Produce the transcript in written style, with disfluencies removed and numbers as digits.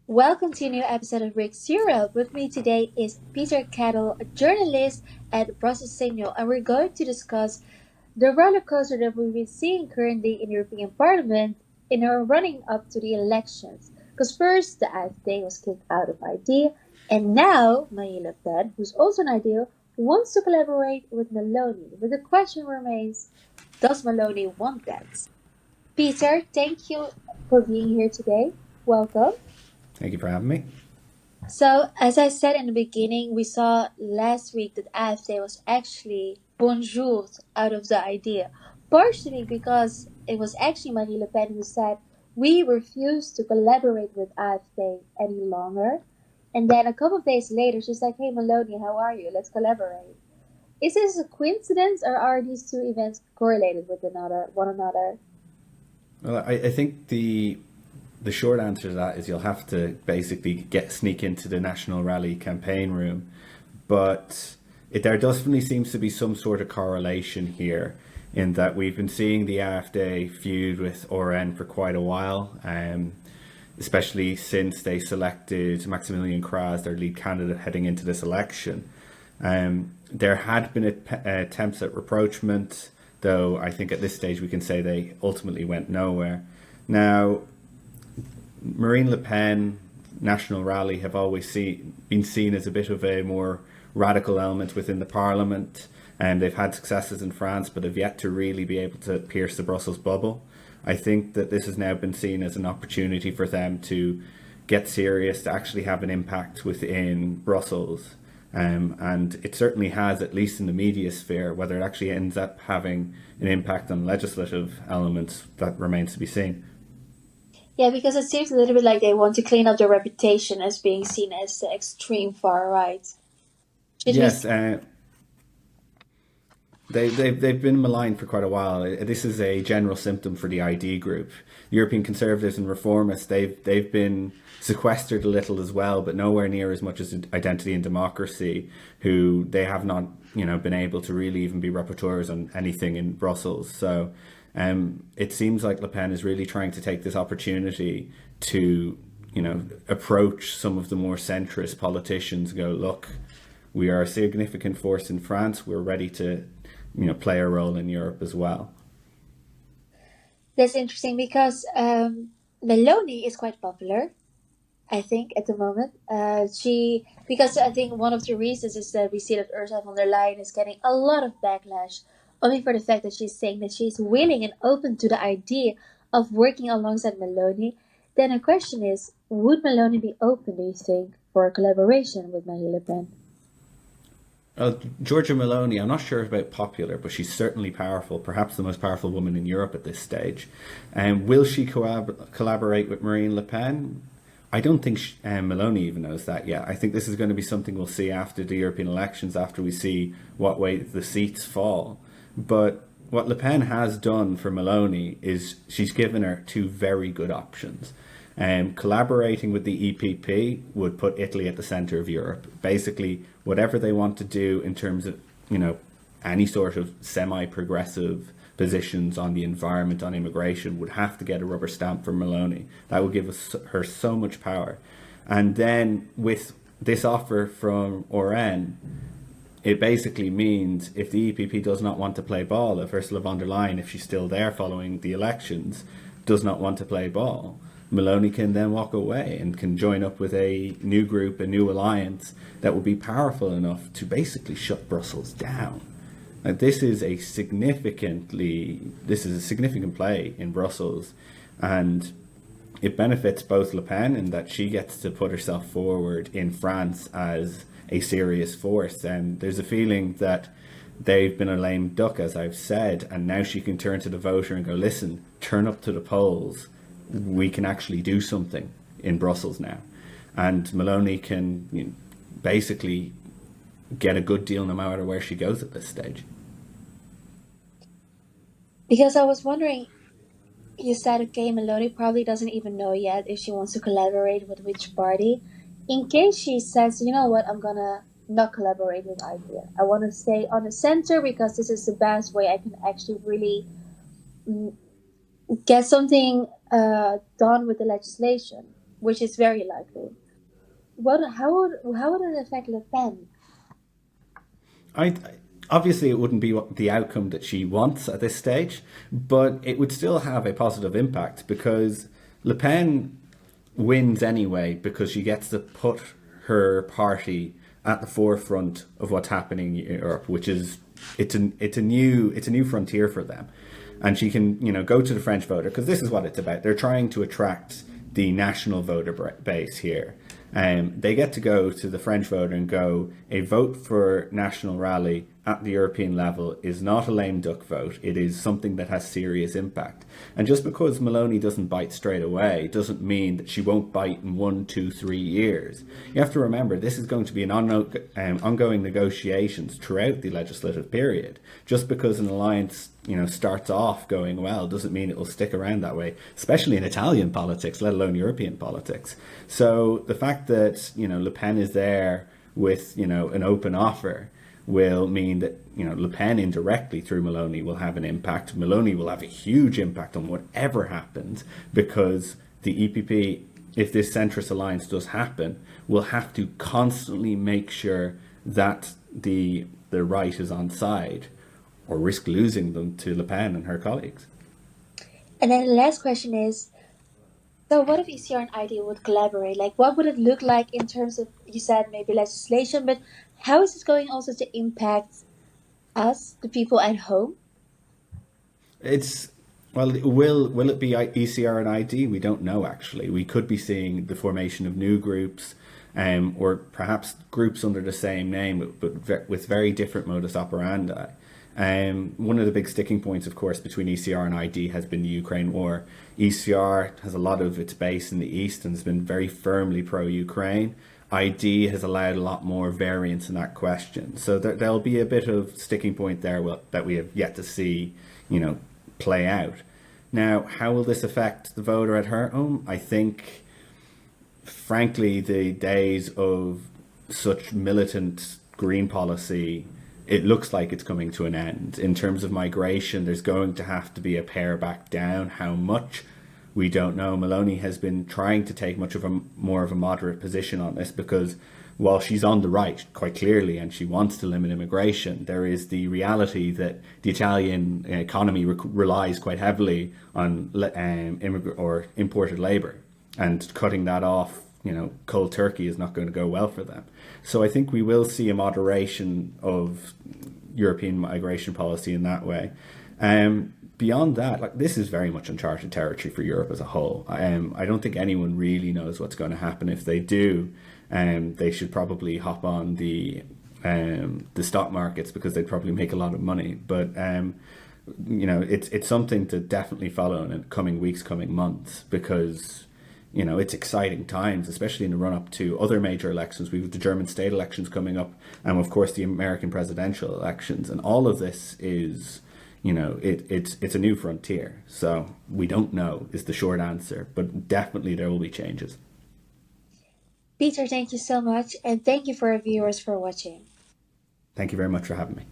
Welcome to a new episode of Rick Zero. With me today is Peter Caddle, a journalist at Brussels Signal, and we're going to discuss the roller coaster that we've been seeing currently in European Parliament in our running up to the elections. Because first, the AfD was kicked out of ID, and now Marine Le Pen, who's also an ideal, wants to collaborate with Meloni. But the question remains, does Meloni want that? Peter, thank you for being here today. Welcome. Thank you for having me. So, as I said in the beginning, we saw last week that AfD was actually bonjoured out of the idea, partially because it was actually Marine Le Pen who said, we refuse to collaborate with AfD any longer. And then a couple of days later, she's like, hey, Meloni, how are you? Let's collaborate. Is this a coincidence or are these two events correlated with one another? Well, I think the short answer to that is you'll have to basically sneak into the National Rally campaign room, but there definitely seems to be some sort of correlation here in that we've been seeing the AfD feud with RN for quite a while, especially since they selected Maximilian Krah as their lead candidate heading into this election. There had been attempts at rapprochement, though I think at this stage we can say they ultimately went nowhere. Now, Marine Le Pen, National Rally have always been seen as a bit of a more radical element within the parliament, and they've had successes in France but have yet to really be able to pierce the Brussels bubble. I think that this has now been seen as an opportunity for them to get serious, to actually have an impact within Brussels. And it certainly has, at least in the media sphere. Whether it actually ends up having an impact on legislative elements, that remains to be seen. Yeah, because it seems a little bit like they want to clean up their reputation as being seen as the extreme far right. Should we? Yes, they've been maligned for quite a while. This is a general symptom for the ID group. European conservatives and reformists, they've been sequestered a little as well, but nowhere near as much as Identity and Democracy, who they have not been able to really even be rapporteurs on anything in Brussels. So it seems like Le Pen is really trying to take this opportunity to approach some of the more centrist politicians and go, look, we are a significant force in France. We're ready to play a role in Europe as well. That's interesting because Meloni is quite popular. I think at the moment, she because I think one of the reasons is that we see that Ursula von der Leyen is getting a lot of backlash, only for the fact that she's saying that she's willing and open to the idea of working alongside Meloni. Then the question is, would Meloni be open? Do you think for a collaboration with Marine Le Pen? Giorgia Meloni, I'm not sure about popular, but she's certainly powerful, perhaps the most powerful woman in Europe at this stage. Will she collaborate with Marine Le Pen? I don't think Meloni even knows that yet. I think this is going to be something we'll see after the European elections, after we see what way the seats fall. But what Le Pen has done for Meloni is she's given her two very good options. Collaborating with the EPP would put Italy at the centre of Europe. Basically, whatever they want to do in terms of, any sort of semi-progressive positions on the environment, on immigration, would have to get a rubber stamp from Meloni. That would give her so much power. And then with this offer from RN, it basically means if the EPP does not want to play ball, if Ursula von der Leyen, if she's still there following the elections, does not want to play ball, Meloni can then walk away and can join up with a new group, a new alliance that will be powerful enough to basically shut Brussels down. Now, this is a significant play in Brussels, and it benefits both Le Pen in that she gets to put herself forward in France as a serious force. And there's a feeling that they've been a lame duck, as I've said, and now she can turn to the voter and go, listen, turn up to the polls. We can actually do something in Brussels now. And Meloni can basically get a good deal no matter where she goes at this stage. Because I was wondering, you said okay, Meloni probably doesn't even know yet if she wants to collaborate with which party. In case she says, you know what, I'm gonna not collaborate with IDEA. I want to stay on the center because this is the best way I can actually really get something done with the legislation. which is very likely. How would it affect Le Pen? I obviously it wouldn't be the outcome that she wants at this stage, but it would still have a positive impact because Le Pen wins anyway because she gets to put her party at the forefront of what's happening in Europe, which is it's a new frontier for them, and she can go to the French voter because this is what it's about. They're trying to attract the national voter base here. They get to go to the French voter and go, a vote for National Rally at the European level is not a lame duck vote. It is something that has serious impact. And just because Meloni doesn't bite straight away doesn't mean that she won't bite in 1, 2, 3 years. You have to remember this is going to be an ongoing negotiations throughout the legislative period. Just because an alliance starts off going well doesn't mean it will stick around that way, especially in Italian politics, let alone European politics. So the fact that Le Pen is there with an open offer will mean that Le Pen indirectly through Meloni will have an impact. Meloni will have a huge impact on whatever happens because the EPP, if this centrist alliance does happen, will have to constantly make sure that the right is on side or risk losing them to Le Pen and her colleagues. And then the last question is, so what if ECR and ID would collaborate? Like, what would it look like in terms of, you said maybe legislation, but how is this going also to impact us, the people at home? It's well, will it be ECR and ID? We don't know actually. We could be seeing the formation of new groups, or perhaps groups under the same name, but with very different modus operandi. One of the big sticking points, of course, between ECR and ID has been the Ukraine war. ECR has a lot of its base in the east and has been very firmly pro-Ukraine. ID has allowed a lot more variance in that question. So there'll be a bit of sticking point there that we have yet to see, play out. Now, how will this affect the voter at home? I think, frankly, the days of such militant green policy, it looks like it's coming to an end. In terms of migration, there's going to have to be a pare back down. How much? We don't know. Meloni has been trying to take more of a moderate position on this because while she's on the right quite clearly and she wants to limit immigration, there is the reality that the Italian economy relies quite heavily on immigrant or imported labor, and cutting that off, cold turkey is not going to go well for them. So I think we will see a moderation of European migration policy in that way. Beyond that, this is very much uncharted territory for Europe as a whole. I don't think anyone really knows what's going to happen. If they do, they should probably hop on the stock markets because they'd probably make a lot of money. But it's something to definitely follow in the coming weeks, coming months, because it's exciting times, especially in the run up to other major elections. We have the German state elections coming up, and of course the American presidential elections, and all of this is. It's a new frontier. So we don't know is the short answer, but definitely there will be changes. Peter, thank you so much, and thank you for our viewers for watching. Thank you very much for having me.